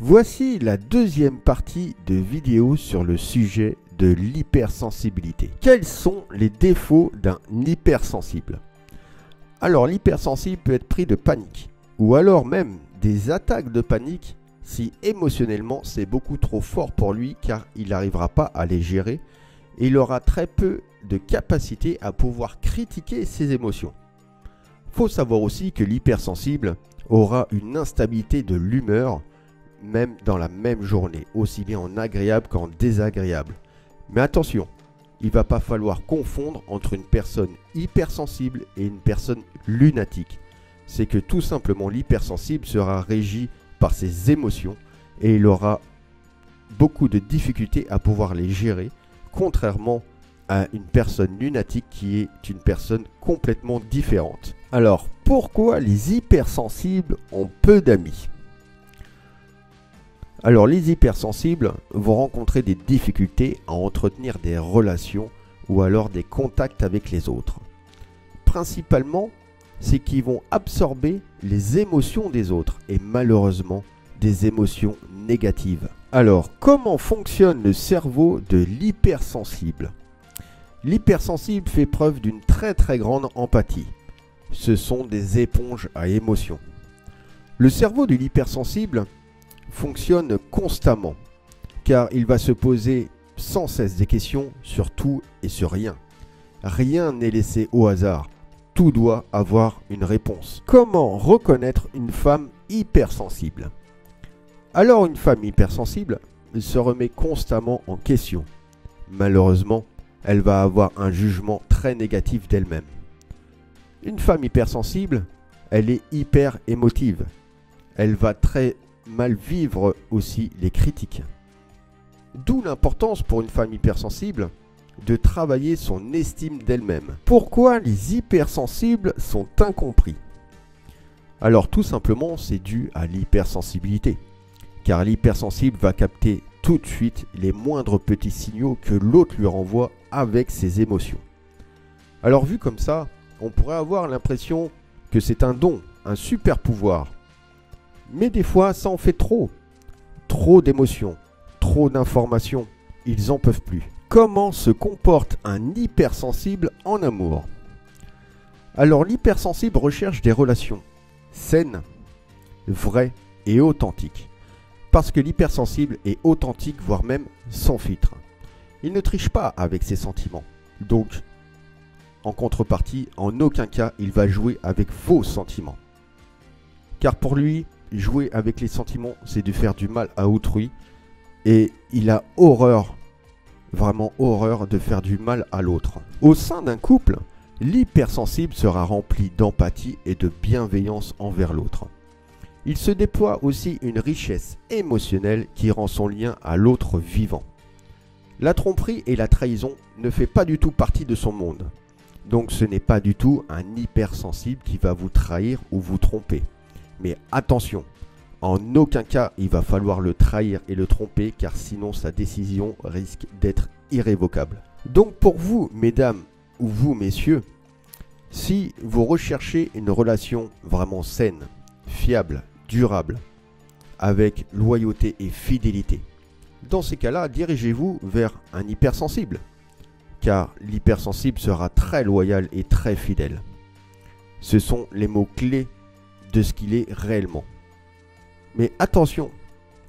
Voici la deuxième partie de vidéo sur le sujet de l'hypersensibilité. Quels sont les défauts d'un hypersensible? Alors l'hypersensible peut être pris de panique ou alors même des attaques de panique si émotionnellement c'est beaucoup trop fort pour lui car il n'arrivera pas à les gérer et il aura très peu de capacité à pouvoir critiquer ses émotions. Il faut savoir aussi que l'hypersensible aura une instabilité de l'humeur même dans la même journée, aussi bien en agréable qu'en désagréable. Mais attention, il ne va pas falloir confondre entre une personne hypersensible et une personne lunatique. C'est que tout simplement l'hypersensible sera régi par ses émotions et il aura beaucoup de difficultés à pouvoir les gérer, contrairement à une personne lunatique qui est une personne complètement différente. Alors, pourquoi les hypersensibles ont peu d'amis? Alors, les hypersensibles vont rencontrer des difficultés à entretenir des relations ou alors des contacts avec les autres. Principalement, c'est qu'ils vont absorber les émotions des autres et malheureusement des émotions négatives. Alors, comment fonctionne le cerveau de l'hypersensible? L'hypersensible fait preuve d'une très grande empathie. Ce sont des éponges à émotions. Le cerveau de l'hypersensible fonctionne constamment car il va se poser sans cesse des questions sur tout et sur rien. Rien n'est laissé au hasard. Tout doit avoir une réponse. Comment reconnaître une femme hypersensible? Alors une femme hypersensible se remet constamment en question. Malheureusement, elle va avoir un jugement très négatif d'elle-même. Une femme hypersensible, elle est hyper émotive. Elle va très mal vivre aussi les critiques. D'où l'importance pour une femme hypersensible de travailler son estime d'elle-même. Pourquoi les hypersensibles sont incompris? Alors tout simplement c'est dû à l'hypersensibilité. Car l'hypersensible va capter tout de suite les moindres petits signaux que l'autre lui renvoie avec ses émotions. Alors vu comme ça, on pourrait avoir l'impression que c'est un don, un super pouvoir. Mais des fois ça en fait trop. Trop d'émotions, trop d'informations, ils en peuvent plus. Comment se comporte un hypersensible en amour? Alors l'hypersensible recherche des relations saines, vraies et authentiques. Parce que l'hypersensible est authentique, voire même sans filtre. Il ne triche pas avec ses sentiments. Donc, en contrepartie, en aucun cas, il va jouer avec vos sentiments. Car pour lui, jouer avec les sentiments, c'est de faire du mal à autrui. Et il a horreur, vraiment horreur de faire du mal à l'autre. Au sein d'un couple, l'hypersensible sera rempli d'empathie et de bienveillance envers l'autre. Il se déploie aussi une richesse émotionnelle qui rend son lien à l'autre vivant. La tromperie et la trahison ne fait pas du tout partie de son monde. Donc ce n'est pas du tout un hypersensible qui va vous trahir ou vous tromper. Mais attention, en aucun cas il va falloir le trahir et le tromper car sinon sa décision risque d'être irrévocable. Donc pour vous mesdames ou vous messieurs, si vous recherchez une relation vraiment saine, fiable, durable, avec loyauté et fidélité, dans ces cas-là, dirigez-vous vers un hypersensible, car l'hypersensible sera très loyal et très fidèle. Ce sont les mots clés de ce qu'il est réellement. Mais attention,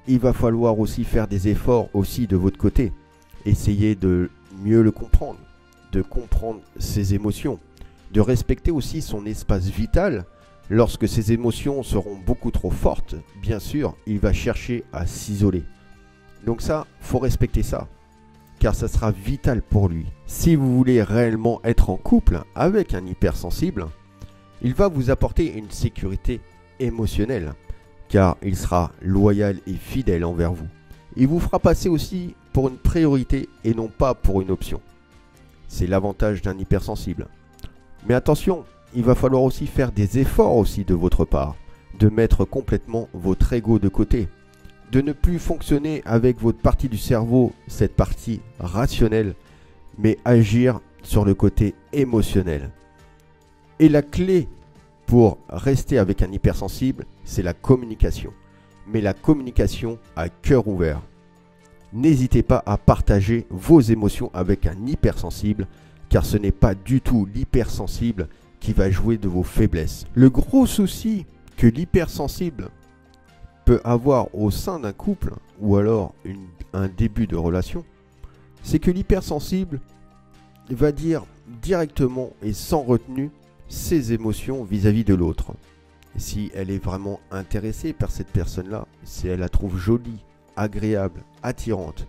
il va falloir aussi faire des efforts aussi de votre côté. Essayez de mieux le comprendre, de comprendre ses émotions, de respecter aussi son espace vital. Lorsque ses émotions seront beaucoup trop fortes, bien sûr, il va chercher à s'isoler. Donc ça, faut respecter ça, car ça sera vital pour lui. Si vous voulez réellement être en couple avec un hypersensible, il va vous apporter une sécurité émotionnelle, car il sera loyal et fidèle envers vous. Il vous fera passer aussi pour une priorité et non pas pour une option. C'est l'avantage d'un hypersensible. Mais attention, il va falloir aussi faire des efforts aussi de votre part, de mettre complètement votre ego de côté, de ne plus fonctionner avec votre partie du cerveau, cette partie rationnelle, mais agir sur le côté émotionnel. Et la clé pour rester avec un hypersensible, c'est la communication. mais la communication à cœur ouvert. N'hésitez pas à partager vos émotions avec un hypersensible, car ce n'est pas du tout l'hypersensible qui va jouer de vos faiblesses. Le gros souci que l'hypersensible peut avoir au sein d'un couple, ou alors un début de relation, c'est que l'hypersensible va dire directement et sans retenue ses émotions vis-à-vis de l'autre. Si elle est vraiment intéressée par cette personne-là, si elle la trouve jolie, agréable, attirante,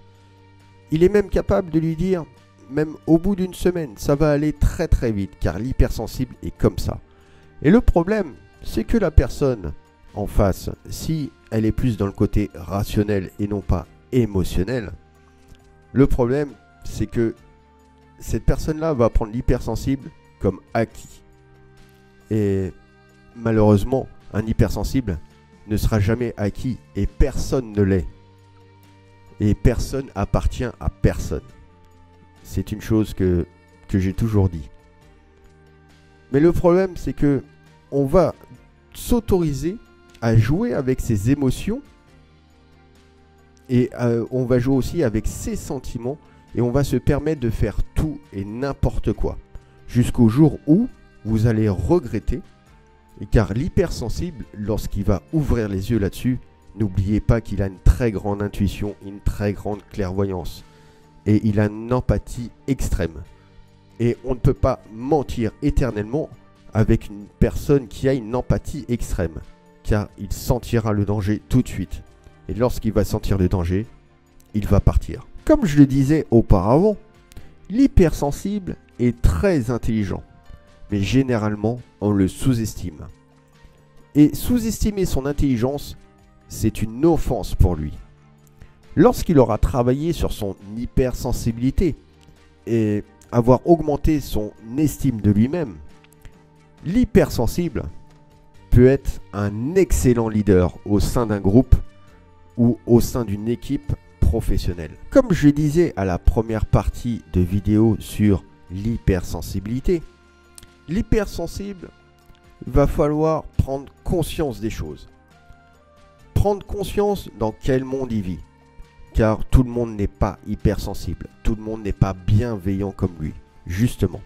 il est même capable de lui dire, même au bout d'une semaine, ça va aller très très vite, car l'hypersensible est comme ça. Et le problème, c'est que la personne en face, si elle est plus dans le côté rationnel et non pas émotionnel, le problème, c'est que cette personne-là va prendre l'hypersensible comme acquis. Et malheureusement, un hypersensible ne sera jamais acquis et personne ne l'est. Et personne appartient à personne. C'est une chose que j'ai toujours dit. Mais le problème, c'est que on va s'autoriser à jouer avec ses émotions et on va jouer aussi avec ses sentiments et on va se permettre de faire tout et n'importe quoi jusqu'au jour où vous allez regretter, car l'hypersensible, lorsqu'il va ouvrir les yeux là-dessus, n'oubliez pas qu'il a une très grande intuition, une très grande clairvoyance et il a une empathie extrême. Et on ne peut pas mentir éternellement avec une personne qui a une empathie extrême, car il sentira le danger tout de suite. Et lorsqu'il va sentir le danger, il va partir. Comme je le disais auparavant, l'hypersensible est très intelligent, mais généralement on le sous-estime. Et sous-estimer son intelligence, c'est une offense pour lui. Lorsqu'il aura travaillé sur son hypersensibilité et avoir augmenté son estime de lui-même, l'hypersensible peut être un excellent leader au sein d'un groupe ou au sein d'une équipe professionnelle. Comme je disais à la première partie de vidéo sur l'hypersensibilité, l'hypersensible va falloir prendre conscience des choses. Prendre conscience dans quel monde il vit. Car tout le monde n'est pas hypersensible. Tout le monde n'est pas bienveillant comme lui. Justement.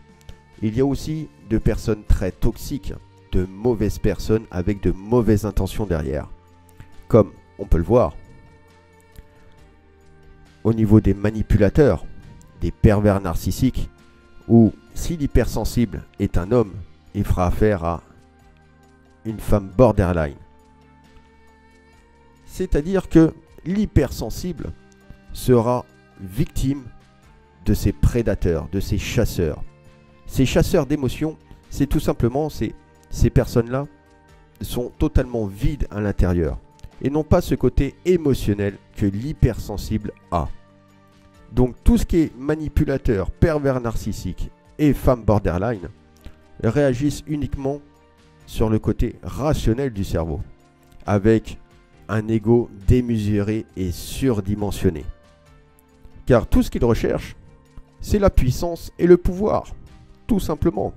Il y a aussi de personnes très toxiques. De mauvaises personnes avec de mauvaises intentions derrière. Comme on peut le voir au niveau des manipulateurs, des pervers narcissiques, où si l'hypersensible est un homme, il fera affaire à une femme borderline. C'est-à-dire que l'hypersensible sera victime de ses prédateurs, de ses chasseurs. Ces chasseurs d'émotions, c'est tout simplement, ces personnes-là sont totalement vides à l'intérieur et n'ont pas ce côté émotionnel que l'hypersensible a. Donc tout ce qui est manipulateur, pervers narcissique et femme borderline réagissent uniquement sur le côté rationnel du cerveau, avec un ego démesuré et surdimensionné. Car tout ce qu'ils recherchent, c'est la puissance et le pouvoir, tout simplement.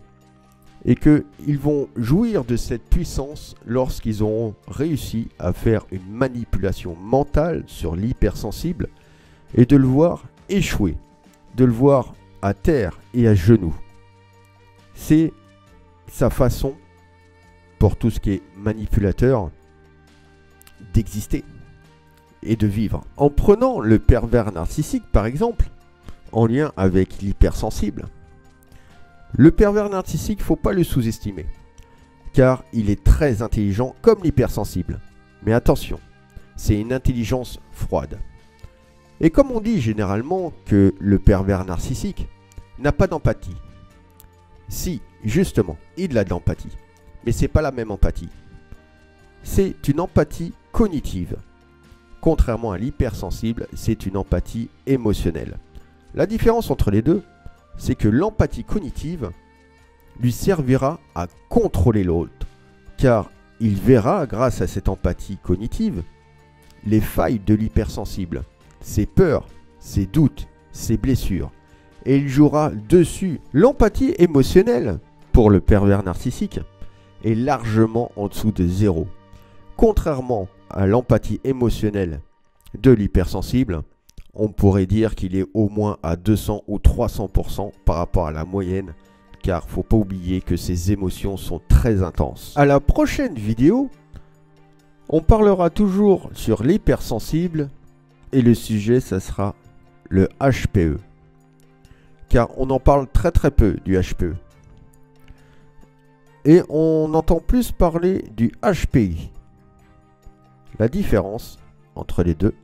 Et qu'ils vont jouir de cette puissance lorsqu'ils auront réussi à faire une manipulation mentale sur l'hypersensible et de le voir échouer, de le voir à terre et à genoux. C'est sa façon, pour tout ce qui est manipulateur, d'exister et de vivre. En prenant le pervers narcissique par exemple, en lien avec l'hypersensible, le pervers narcissique, il ne faut pas le sous-estimer, car il est très intelligent comme l'hypersensible. Mais attention, c'est une intelligence froide. Et comme on dit généralement que le pervers narcissique n'a pas d'empathie. Si, justement, il a de l'empathie, mais ce n'est pas la même empathie. C'est une empathie cognitive. Contrairement à l'hypersensible, c'est une empathie émotionnelle. La différence entre les deux, c'est que l'empathie cognitive lui servira à contrôler l'autre, car il verra, grâce à cette empathie cognitive, les failles de l'hypersensible, ses peurs, ses doutes, ses blessures, et il jouera dessus. L'empathie émotionnelle, pour le pervers narcissique, est largement en dessous de 0. Contrairement à l'empathie émotionnelle de l'hypersensible, on pourrait dire qu'il est au moins à 200 ou 300% par rapport à la moyenne, car faut pas oublier que ces émotions sont très intenses. À la prochaine vidéo, on parlera toujours sur l'hypersensible et le sujet, ça sera le HPE. Car on en parle très peu du HPE. Et on entend plus parler du HPI. La différence entre les deux,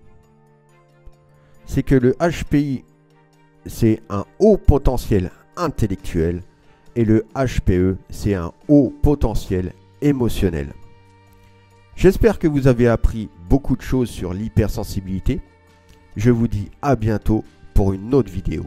c'est que le HPI, c'est un haut potentiel intellectuel et le HPE, c'est un haut potentiel émotionnel. J'espère que vous avez appris beaucoup de choses sur l'hypersensibilité. Je vous dis à bientôt pour une autre vidéo.